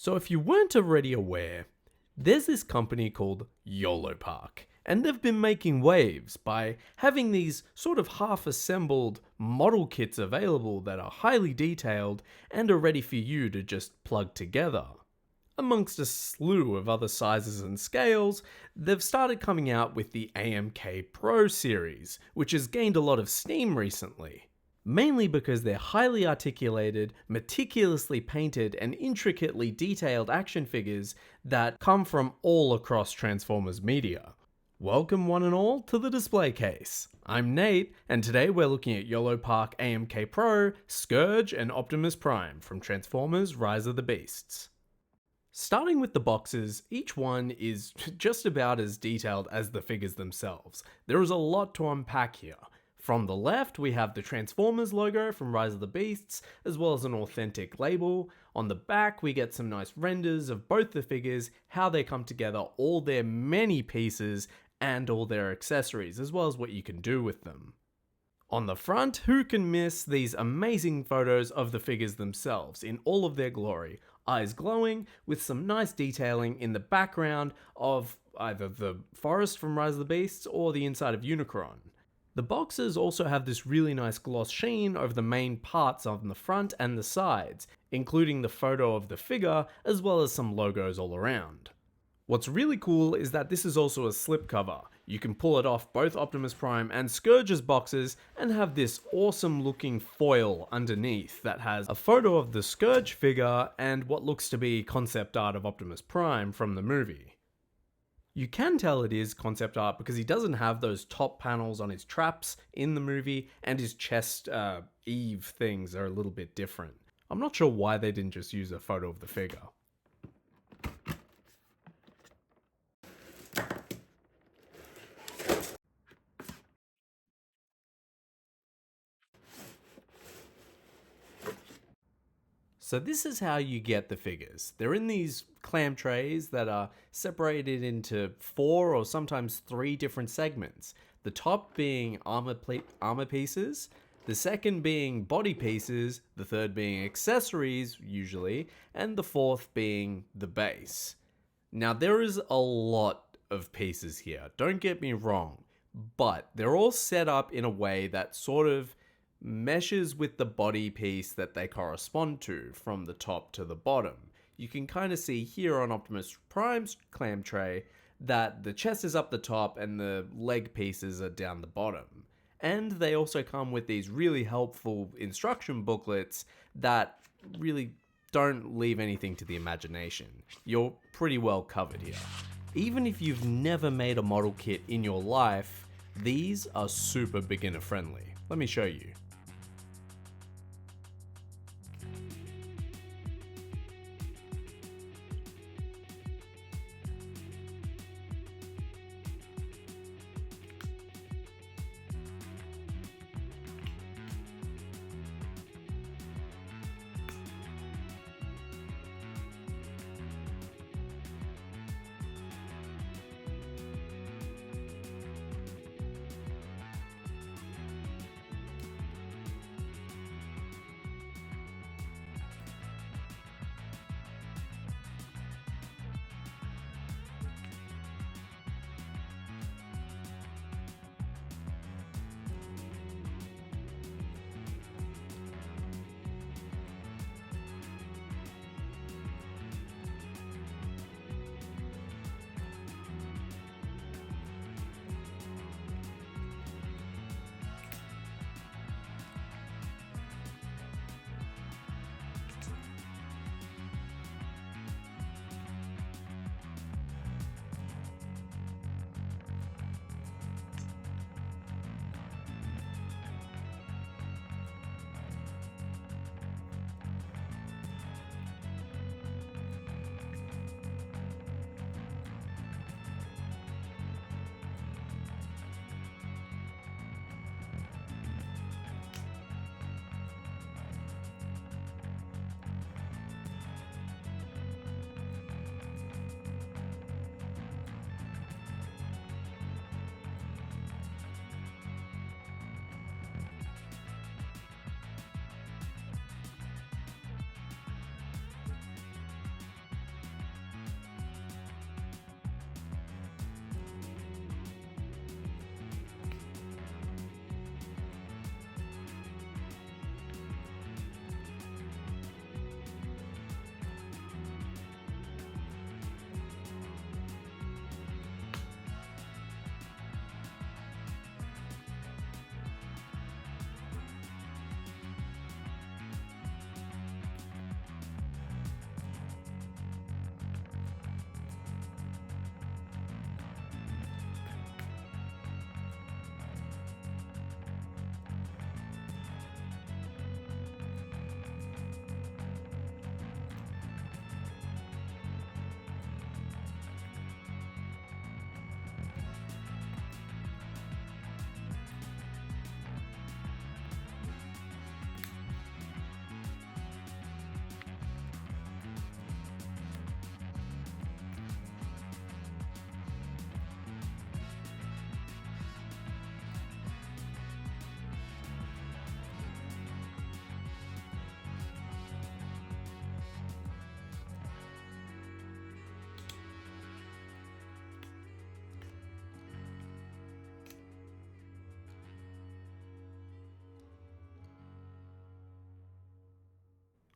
So if you weren't already aware, there's this company called Yolopark, and they've been making waves by having these sort of half-assembled model kits available that are highly detailed and are ready for you to just plug together. Amongst a slew of other sizes and scales, they've started coming out with the AMK Pro series, which has gained a lot of steam recently. Mainly because they're highly articulated, meticulously painted, and intricately detailed action figures that come from all across Transformers media. Welcome one and all to the display case. I'm Nate, and today we're looking at Yolopark AMK Pro, Scourge, and Optimus Prime from Transformers Rise of the Beasts. Starting with the boxes, each one is just about as detailed as the figures themselves. There is a lot to unpack here. From the left, we have the Transformers logo from Rise of the Beasts, as well as an authentic label. On the back, we get some nice renders of both the figures, how they come together, all their many pieces, and all their accessories, as well as what you can do with them. On the front, who can miss these amazing photos of the figures themselves in all of their glory? Eyes glowing, with some nice detailing in the background of either the forest from Rise of the Beasts or the inside of Unicron. The boxes also have this really nice gloss sheen over the main parts on the front and the sides, including the photo of the figure as well as some logos all around. What's really cool is that this is also a slipcover. You can pull it off both Optimus Prime and Scourge's boxes and have this awesome looking foil underneath that has a photo of the Scourge figure and what looks to be concept art of Optimus Prime from the movie. You can tell it is concept art because he doesn't have those top panels on his traps in the movie, and his chest eave things are a little bit different. I'm not sure why they didn't just use a photo of the figure. So this is how you get the figures. They're in these clam trays that are separated into 4 or sometimes 3 different segments. The top being armor pieces, the second being body pieces, the third being accessories usually, and the fourth being the base. Now there is a lot of pieces here, don't get me wrong, but they're all set up in a way that sort of meshes with the body piece that they correspond to from the top to the bottom. You can kind of see here on Optimus Prime's clam tray that the chest is up the top and the leg pieces are down the bottom. And they also come with these really helpful instruction booklets that really don't leave anything to the imagination. You're pretty well covered here. Even if you've never made a model kit in your life, these are super beginner friendly. Let me show you.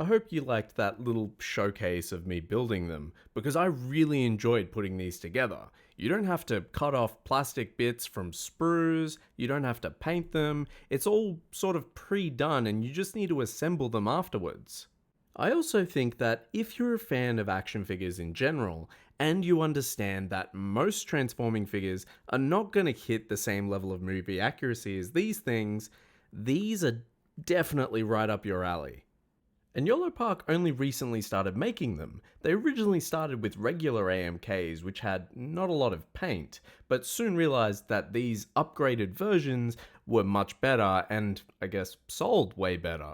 I hope you liked that little showcase of me building them, because I really enjoyed putting these together. You don't have to cut off plastic bits from sprues, you don't have to paint them, it's all sort of pre-done and you just need to assemble them afterwards. I also think that if you're a fan of action figures in general, and you understand that most transforming figures are not going to hit the same level of movie accuracy as these things, these are definitely right up your alley. And Yolopark only recently started making them. They originally started with regular AMKs, which had not a lot of paint, but soon realized that these upgraded versions were much better and, I guess, sold way better.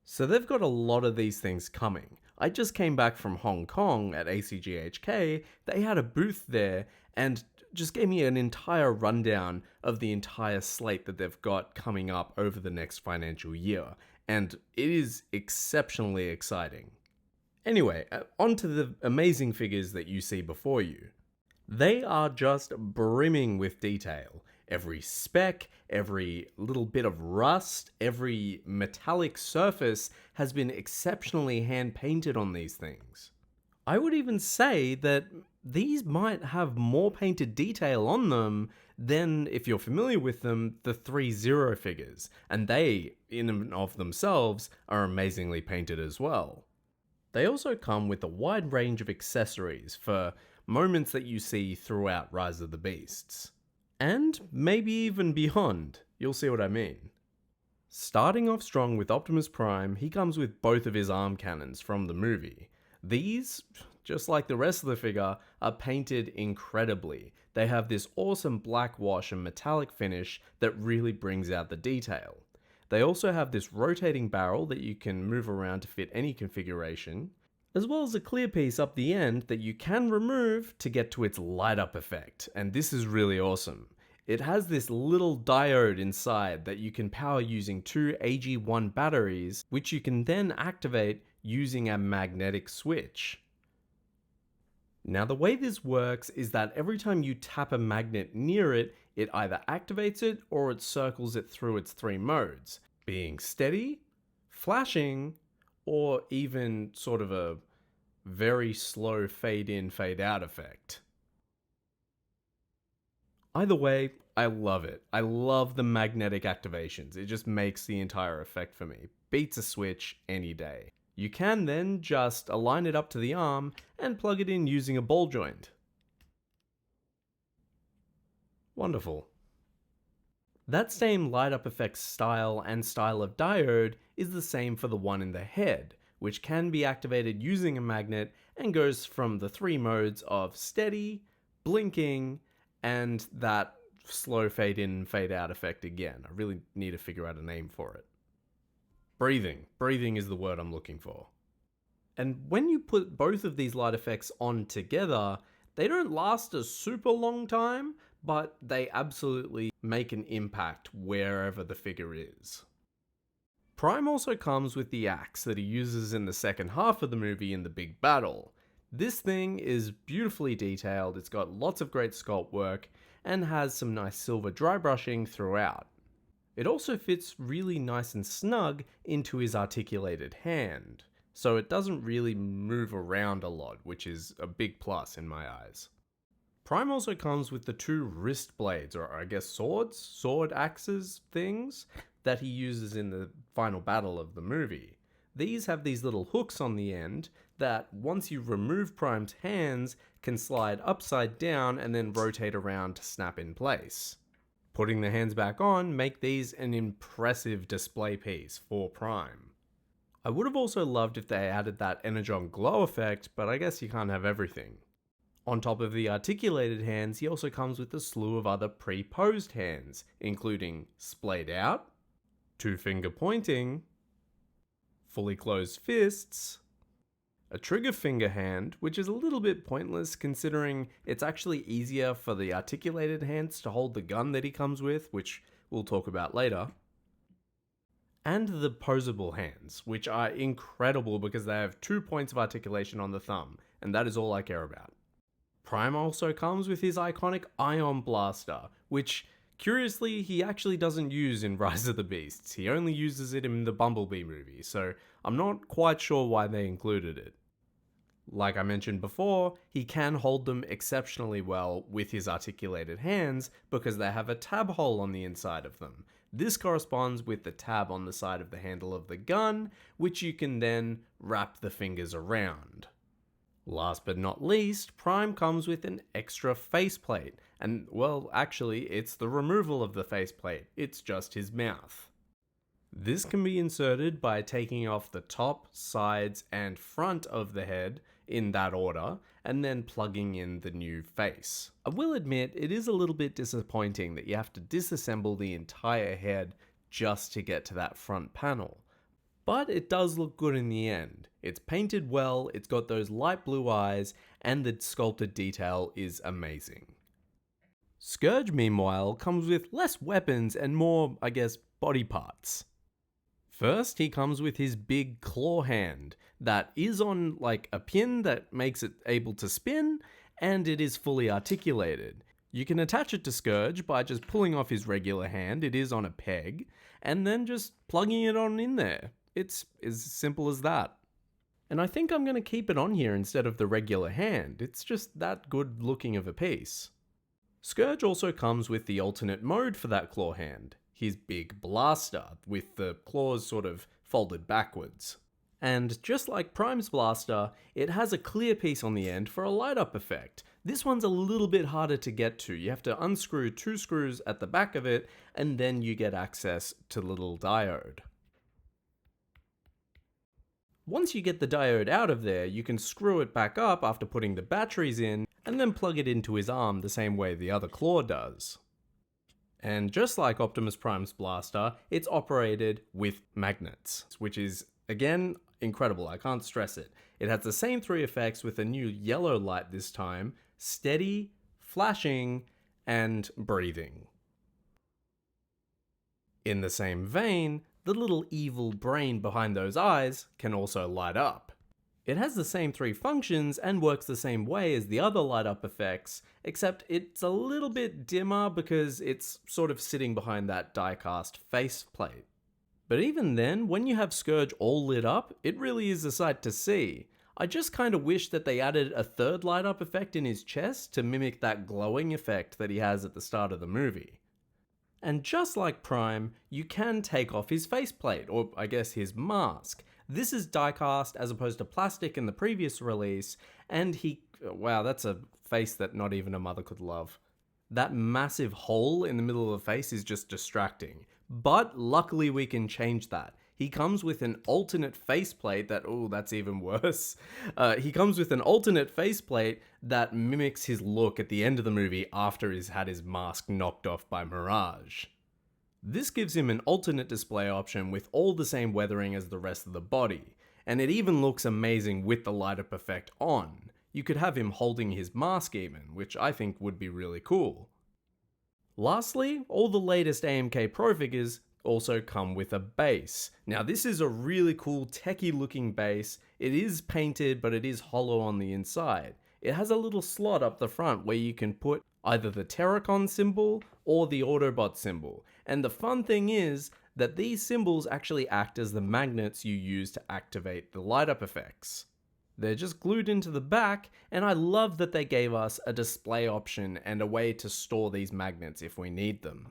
So they've got a lot of these things coming. I just came back from Hong Kong at ACGHK, they had a booth there and just gave me an entire rundown of the entire slate that they've got coming up over the next financial year. And it is exceptionally exciting. Anyway, on to the amazing figures that you see before you. They are just brimming with detail. Every speck, every little bit of rust, every metallic surface has been exceptionally hand painted on these things. I would even say that these might have more painted detail on them than, if you're familiar with them, the 3-0 figures, and they, in and of themselves, are amazingly painted as well. They also come with a wide range of accessories for moments that you see throughout Rise of the Beasts. And maybe even beyond, you'll see what I mean. Starting off strong with Optimus Prime, he comes with both of his arm cannons from the movie. These, just like the rest of the figure, are painted incredibly. They have this awesome black wash and metallic finish that really brings out the detail. They also have this rotating barrel that you can move around to fit any configuration, as well as a clear piece up the end that you can remove to get to its light up effect, and this is really awesome. It has this little diode inside that you can power using 2 AG1 batteries, which you can then activate using a magnetic switch. Now the way this works is that every time you tap a magnet near it, it either activates it or it circles it through its 3 modes, being steady, flashing, or even sort of a very slow fade in, fade out effect. Either way, I love it. I love the magnetic activations. It just makes the entire effect for me. Beats a Switch any day. You can then just align it up to the arm and plug it in using a ball joint. Wonderful. That same light up effect style and style of diode is the same for the one in the head, which can be activated using a magnet and goes from the 3 modes of steady, blinking, and that slow fade in, fade out effect again. I really need to figure out a name for it. Breathing. Breathing is the word I'm looking for. And when you put both of these light effects on together, they don't last a super long time, but they absolutely make an impact wherever the figure is. Prime also comes with the axe that he uses in the second half of the movie in the big battle. This thing is beautifully detailed, it's got lots of great sculpt work, and has some nice silver dry brushing throughout. It also fits really nice and snug into his articulated hand, so it doesn't really move around a lot, which is a big plus in my eyes. Prime also comes with the 2 wrist blades, or I guess swords? Sword axes things, that he uses in the final battle of the movie. These have these little hooks on the end that, once you remove Prime's hands, can slide upside down and then rotate around to snap in place. Putting the hands back on make these an impressive display piece for Prime. I would have also loved if they added that Energon glow effect, but I guess you can't have everything. On top of the articulated hands, he also comes with a slew of other pre-posed hands, including splayed out, 2-finger pointing, fully closed fists, a trigger finger hand, which is a little bit pointless considering it's actually easier for the articulated hands to hold the gun that he comes with, which we'll talk about later, and the posable hands, which are incredible because they have 2 points of articulation on the thumb, and that is all I care about. Prime also comes with his iconic Ion Blaster, which Curiously, he actually doesn't use in Rise of the Beasts, he only uses it in the Bumblebee movie, so I'm not quite sure why they included it. Like I mentioned before, he can hold them exceptionally well with his articulated hands because they have a tab hole on the inside of them. This corresponds with the tab on the side of the handle of the gun, which you can then wrap the fingers around. Last but not least, Prime comes with an extra faceplate, and well, actually, it's the removal of the faceplate, it's just his mouth. This can be inserted by taking off the top, sides, and front of the head in that order, and then plugging in the new face. I will admit, it is a little bit disappointing that you have to disassemble the entire head just to get to that front panel. But it does look good in the end. It's painted well, it's got those light blue eyes, and the sculpted detail is amazing. Scourge, meanwhile, comes with less weapons and more, I guess, body parts. First, he comes with his big claw hand that is on like a pin that makes it able to spin, and it is fully articulated. You can attach it to Scourge by just pulling off his regular hand, it is on a peg, and then just plugging it on in there. It's as simple as that. And I think I'm going to keep it on here instead of the regular hand, it's just that good looking of a piece. Scourge also comes with the alternate mode for that claw hand, his big blaster, with the claws sort of folded backwards. And just like Prime's blaster, it has a clear piece on the end for a light up effect. This one's a little bit harder to get to. You have to unscrew 2 screws at the back of it, and then you get access to the little diode. Once you get the diode out of there, you can screw it back up after putting the batteries in, and then plug it into his arm the same way the other claw does. And just like Optimus Prime's blaster, it's operated with magnets, which is, again, incredible, I can't stress it. It has the same 3 effects with a new yellow light this time: steady, flashing, and breathing. In the same vein, the little evil brain behind those eyes can also light up. It has the same 3 functions and works the same way as the other light up effects, except it's a little bit dimmer because it's sort of sitting behind that die-cast faceplate. But even then, when you have Scourge all lit up, it really is a sight to see. I just kinda wish that they added a 3rd light up effect in his chest to mimic that glowing effect that he has at the start of the movie. And just like Prime, you can take off his faceplate, or I guess his mask. This is die-cast as opposed to plastic in the previous release, and wow, that's a face that not even a mother could love. That massive hole in the middle of the face is just distracting. But luckily we can change that. He comes with an alternate faceplate that, oh, that's even worse. He comes with an alternate faceplate that mimics his look at the end of the movie after he's had his mask knocked off by Mirage. This gives him an alternate display option with all the same weathering as the rest of the body, and it even looks amazing with the light up effect on. You could have him holding his mask even, which I think would be really cool. Lastly, all the latest AMK Pro figures also come with a base. Now this is a really cool techie looking base. It is painted, but it is hollow on the inside. It has a little slot up the front where you can put either the Terracon symbol or the Autobot symbol. And the fun thing is that these symbols actually act as the magnets you use to activate the light up effects. They're just glued into the back, and I love that they gave us a display option and a way to store these magnets if we need them.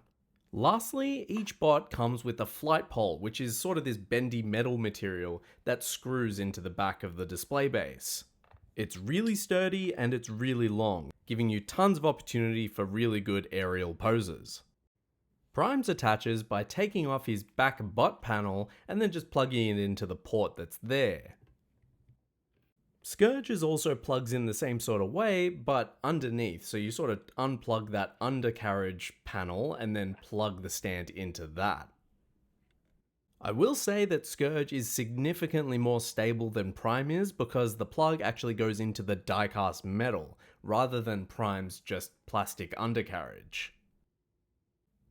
Lastly, each bot comes with a flight pole, which is sort of this bendy metal material that screws into the back of the display base. It's really sturdy and it's really long, giving you tons of opportunity for really good aerial poses. Prime's attaches by taking off his back bot panel and then just plugging it into the port that's there. Scourge's also plugs in the same sort of way, but underneath, so you sort of unplug that undercarriage panel and then plug the stand into that. I will say that Scourge is significantly more stable than Prime is because the plug actually goes into the die-cast metal, rather than Prime's just plastic undercarriage.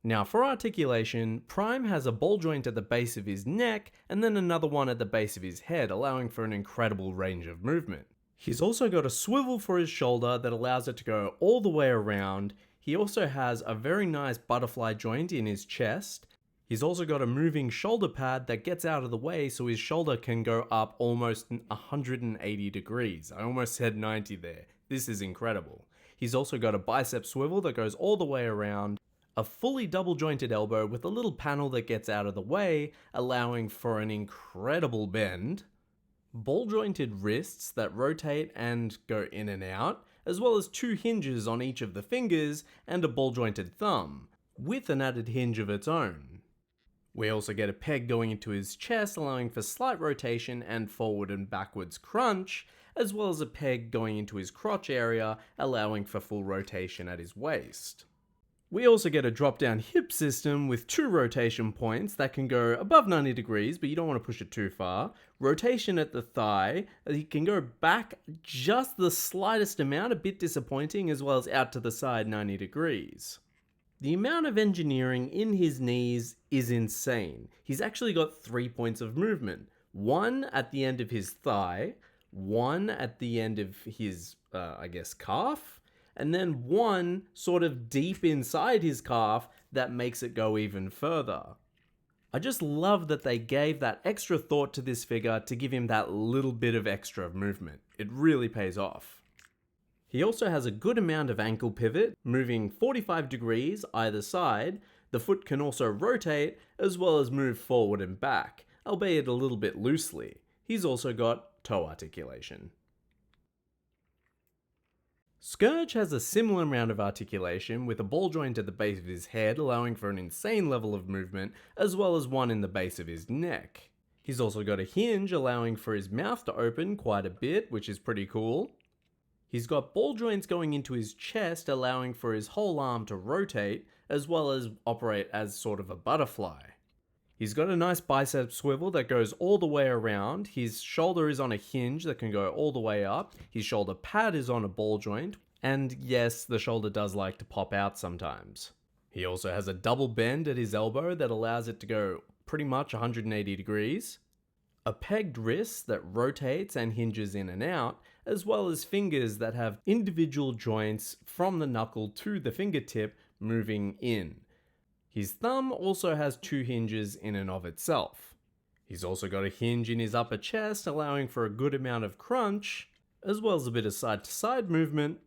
Now for articulation, Prime has a ball joint at the base of his neck and then another one at the base of his head, allowing for an incredible range of movement. He's also got a swivel for his shoulder that allows it to go all the way around. He also has a very nice butterfly joint in his chest. He's also got a moving shoulder pad that gets out of the way so his shoulder can go up almost 180 degrees. I almost said 90 there. This is incredible. He's also got a bicep swivel that goes all the way around, a fully double jointed elbow with a little panel that gets out of the way, allowing for an incredible bend, ball jointed wrists that rotate and go in and out, as well as 2 hinges on each of the fingers and a ball jointed thumb, with an added hinge of its own. We also get a peg going into his chest, allowing for slight rotation and forward and backwards crunch, as well as a peg going into his crotch area, allowing for full rotation at his waist. We also get a drop-down hip system with 2 rotation points that can go above 90 degrees, but you don't want to push it too far. Rotation at the thigh, he can go back just the slightest amount, a bit disappointing, as well as out to the side 90 degrees. The amount of engineering in his knees is insane. He's actually got 3 points of movement. 1 at the end of his thigh, 1 at the end of his, calf, and then 1 sort of deep inside his calf that makes it go even further. I just love that they gave that extra thought to this figure to give him that little bit of extra movement. It really pays off. He also has a good amount of ankle pivot, moving 45 degrees either side. The foot can also rotate, as well as move forward and back, albeit a little bit loosely. He's also got toe articulation. Scourge has a similar amount of articulation, with a ball joint at the base of his head allowing for an insane level of movement, as well as one in the base of his neck. He's also got a hinge allowing for his mouth to open quite a bit, which is pretty cool. He's got ball joints going into his chest, allowing for his whole arm to rotate, as well as operate as sort of a butterfly. He's got a nice bicep swivel that goes all the way around. His shoulder is on a hinge that can go all the way up. His shoulder pad is on a ball joint. And yes, the shoulder does like to pop out sometimes. He also has a double bend at his elbow that allows it to go pretty much 180 degrees. A pegged wrist that rotates and hinges in and out, as well as fingers that have individual joints from the knuckle to the fingertip moving in. His thumb also has 2 hinges in and of itself. He's also got a hinge in his upper chest, allowing for a good amount of crunch, as well as a bit of side-to-side movement,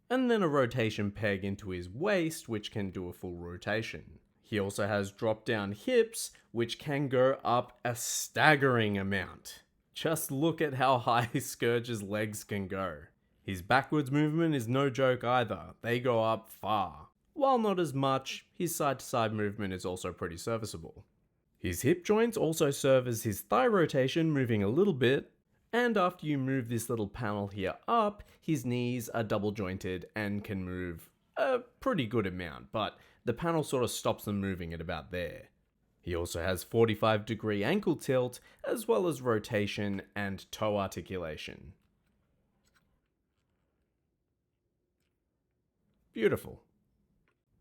and then a rotation peg into his waist, which can do a full rotation. He also has drop-down hips, which can go up a staggering amount. Just look at how high Scourge's legs can go. His backwards movement is no joke either. They go up far. While not as much, his side-to-side movement is also pretty serviceable. His hip joints also serve as his thigh rotation, moving a little bit, and after you move this little panel here up, his knees are double jointed and can move a pretty good amount, but the panel sort of stops them moving at about there. He also has 45-degree ankle tilt, as well as rotation and toe articulation. Beautiful.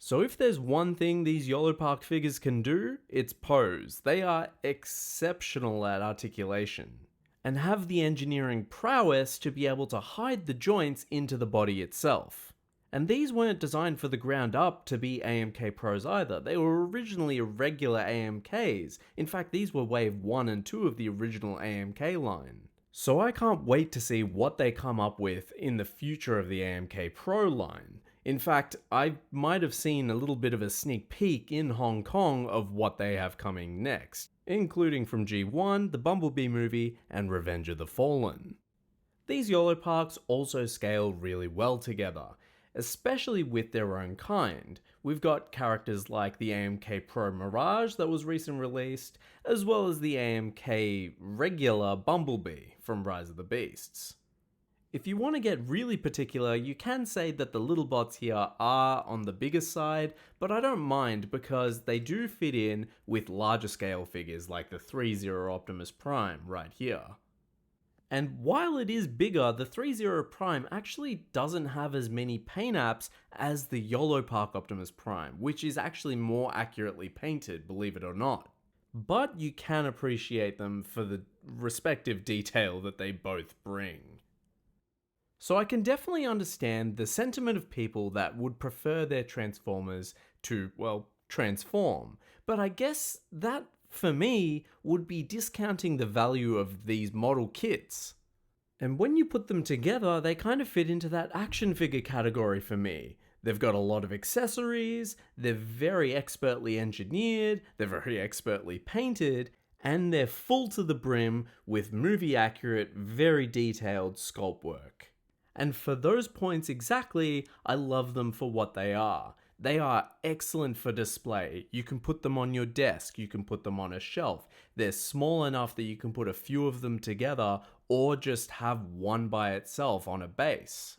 So if there's one thing these Yolopark figures can do, it's pose. They are exceptional at articulation, and have the engineering prowess to be able to hide the joints into the body itself. And these weren't designed for the ground up to be AMK Pros either. They were originally regular AMKs. In fact, these were wave 1 and 2 of the original AMK line. So I can't wait to see what they come up with in the future of the AMK Pro line. In fact, I might have seen a little bit of a sneak peek in Hong Kong of what they have coming next, including from G1, the Bumblebee movie, and Revenge of the Fallen. These Yoloparks also scale really well together, especially with their own kind. We've got characters like the AMK Pro Mirage that was recently released, as well as the AMK regular Bumblebee from Rise of the Beasts. If you want to get really particular, you can say that the little bots here are on the bigger side, but I don't mind because they do fit in with larger scale figures like the 3-0 Optimus Prime right here. And while it is bigger, the 3-0 Prime actually doesn't have as many paint apps as the Yolopark Optimus Prime, which is actually more accurately painted, believe it or not. But you can appreciate them for the respective detail that they both bring. So I can definitely understand the sentiment of people that would prefer their Transformers to, well, transform. But I guess that, for me, would be discounting the value of these model kits. And when you put them together, they kind of fit into that action figure category for me. They've got a lot of accessories, they're very expertly engineered, they're very expertly painted, and they're full to the brim with movie accurate, very detailed sculpt work. And for those points exactly, I love them for what they are. They are excellent for display. You can put them on your desk, you can put them on a shelf. They're small enough that you can put a few of them together or just have one by itself on a base.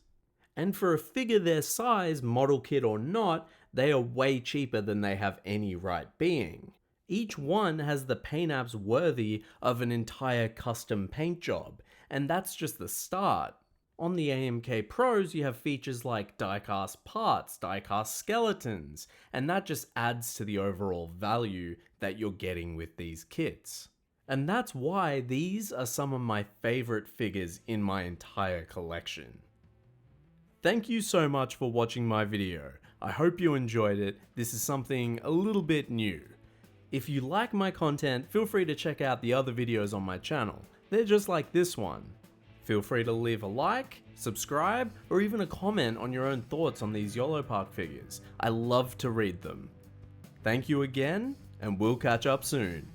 And for a figure their size, model kit or not, they are way cheaper than they have any right being. Each one has the paint apps worthy of an entire custom paint job, and that's just the start. On the AMK Pros, you have features like die-cast parts, die-cast skeletons, and that just adds to the overall value that you're getting with these kits. And that's why these are some of my favorite figures in my entire collection. Thank you so much for watching my video. I hope you enjoyed it. This is something a little bit new. If you like my content, feel free to check out the other videos on my channel. They're just like this one. Feel free to leave a like, subscribe, or even a comment on your own thoughts on these Yolopark figures. I love to read them. Thank you again, and we'll catch up soon.